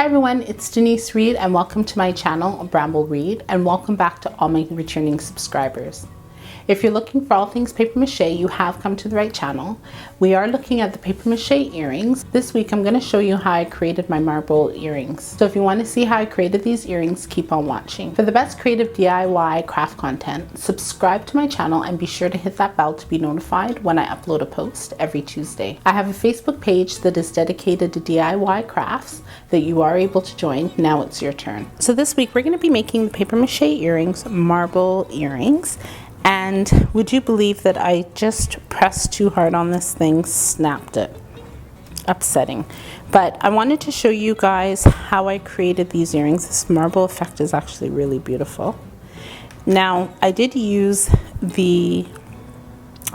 Hi everyone, it's Denise Reed and welcome to my channel, Bramble Reed, and welcome back to all my returning subscribers. If you're looking for all things paper mache, you have come to the right channel. We are looking at the paper mache earrings. This week I'm going to show you how I created my marble earrings. So if you want to see how I created these earrings, keep on watching. For the best creative DIY craft content, subscribe to my channel and be sure to hit that bell to be notified when I upload a post every Tuesday. I have a Facebook page that is dedicated to DIY crafts that you are able to join. Now it's your turn. So this week we're going to be making the paper mache earrings, marble earrings. And would you believe that I just pressed too hard on this thing, snapped it. Upsetting. But I wanted to show you guys how I created these earrings. This marble effect is actually really beautiful. Now, I did use the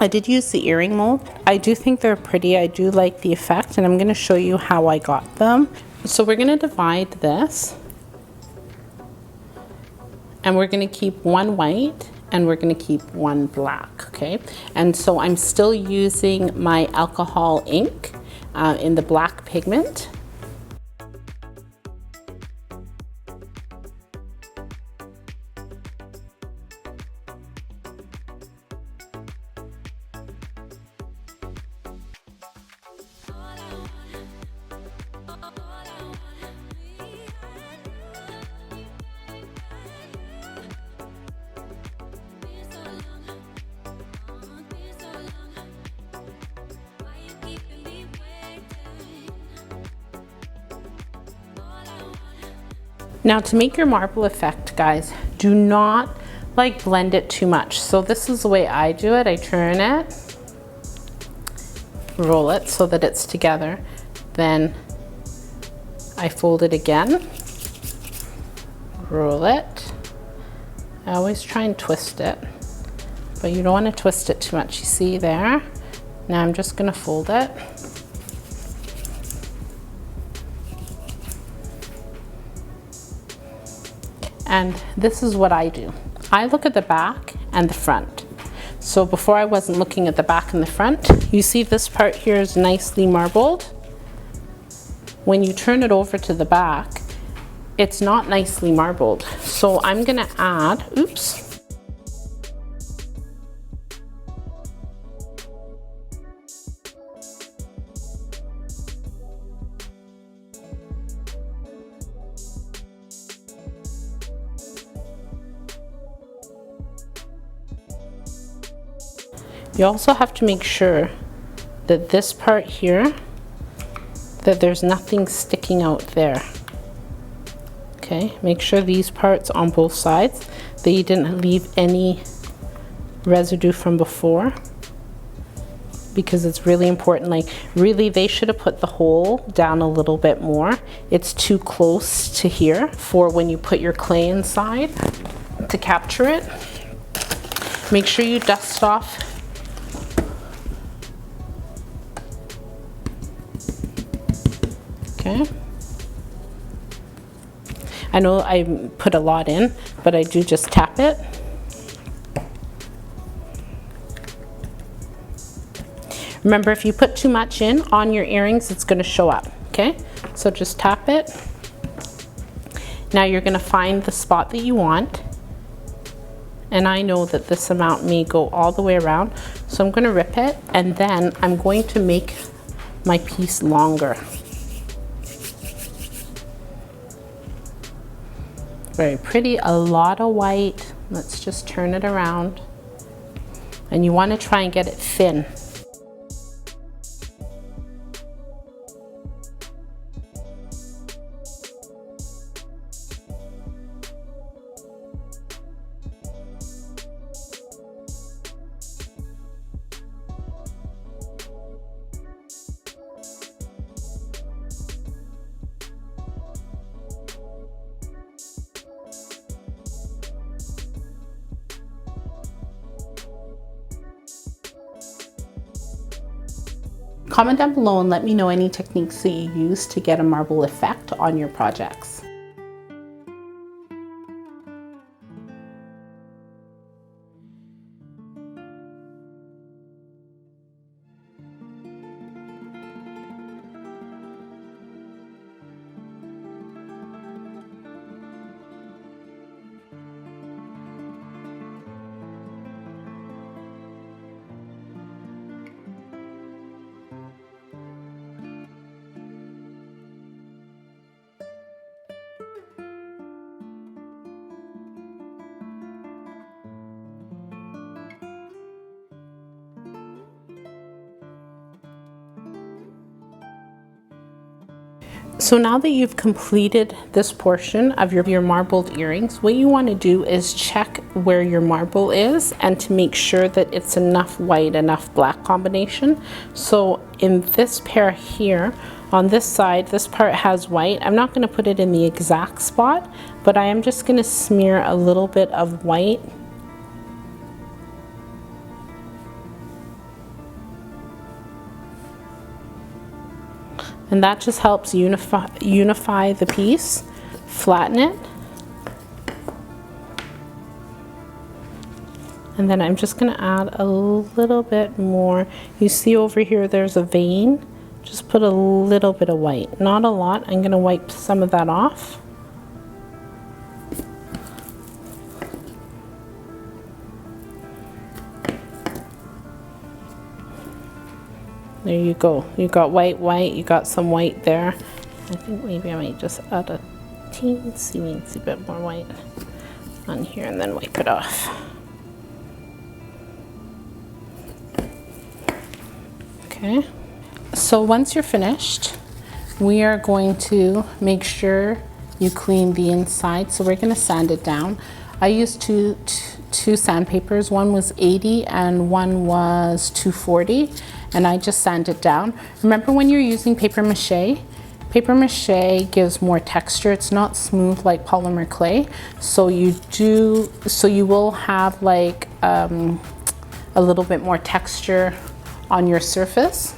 earring mold. I do think they're pretty. I do like the effect, and I'm going to show you how I got them. So we're going to divide this, and we're going to keep one white and we're going to keep one black, okay? And so I'm still using my alcohol ink in the black pigment. Now to make your marble effect, guys, do not blend it too much. So this is the way I do it. I turn it, roll it so that it's together. Then I fold it again, roll it. I always try and twist it, but you don't want to twist it too much. You see there? Now I'm just gonna fold it. And this is what I do. I look at the back and the front. So before I wasn't looking at the back and the front. You see this part here is nicely marbled. When you turn it over to the back, it's not nicely marbled. So I'm gonna add, oops. You also have to make sure that this part here, that there's nothing sticking out there. Okay, make sure these parts on both sides, that you didn't leave any residue from before, because it's really important. Really, they should have put the hole down a little bit more. It's too close to here for when you put your clay inside to capture it. Make sure you dust off okay. I know I put a lot in, but I do just tap it. Remember, if you put too much in on your earrings, it's going to show up, okay? So just tap it. Now you're going to find the spot that you want. And I know that this amount may go all the way around, so I'm going to rip it, and then I'm going to make my piece longer. Very pretty, a lot of white. Let's just turn it around. And you want to try and get it thin. Comment down below and let me know any techniques that you use to get a marble effect on your projects. So now that you've completed this portion of your marbled earrings, what you want to do is check where your marble is and to make sure that it's enough white, enough black combination. So in this pair here, on this side, this part has white. I'm not going to put it in the exact spot, but I am just going to smear a little bit of white . And that just helps unify the piece, flatten it. And then I'm just gonna add a little bit more. You see over here, there's a vein. Just put a little bit of white, not a lot. I'm gonna wipe some of that off. There you go. You got white, you got some white there. I think maybe I might just add a teensy bit more white on here and then wipe it off. Okay. So once you're finished, we are going to make sure you clean the inside. So we're going to sand it down. I used two sandpapers. One was 80 and one was 240. And I just sand it down. Remember, when you're using paper mache gives more texture. It's not smooth like polymer clay. So you will have like a little bit more texture on your surface.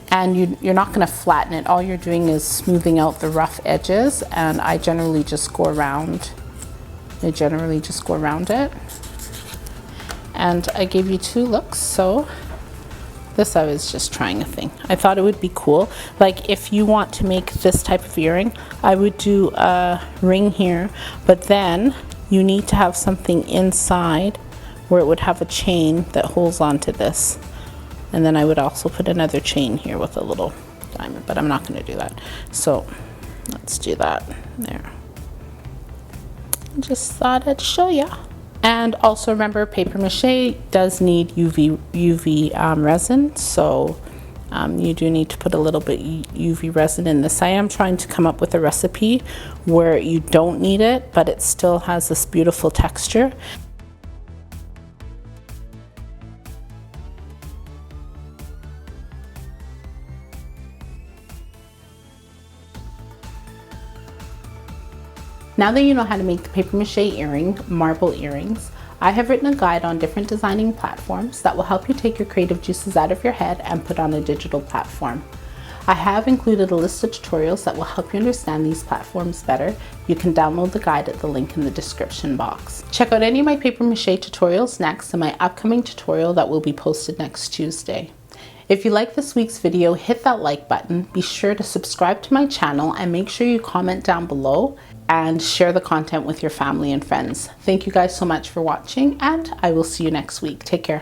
And you're not going to flatten it. All you're doing is smoothing out the rough edges. And I generally just go around. it. And I gave you 2 looks, so this I was just trying a thing. I thought it would be cool. Like if you want to make this type of earring, I would do a ring here, but then you need to have something inside where it would have a chain that holds onto this. And then I would also put another chain here with a little diamond, but I'm not going to do that. So let's do that there. Just thought I'd show ya. And also remember, paper mache does need UV resin, so you do need to put a little bit UV resin in this. I am trying to come up with a recipe where you don't need it, but it still has this beautiful texture. Now that you know how to make the paper mache earring, marble earrings, I have written a guide on different designing platforms that will help you take your creative juices out of your head and put on a digital platform. I have included a list of tutorials that will help you understand these platforms better. You can download the guide at the link in the description box. Check out any of my paper mache tutorials next in my upcoming tutorial that will be posted next Tuesday. If you like this week's video, hit that like button, be sure to subscribe to my channel, and make sure you comment down below and share the content with your family and friends. Thank you guys so much for watching, and I will see you next week. Take care.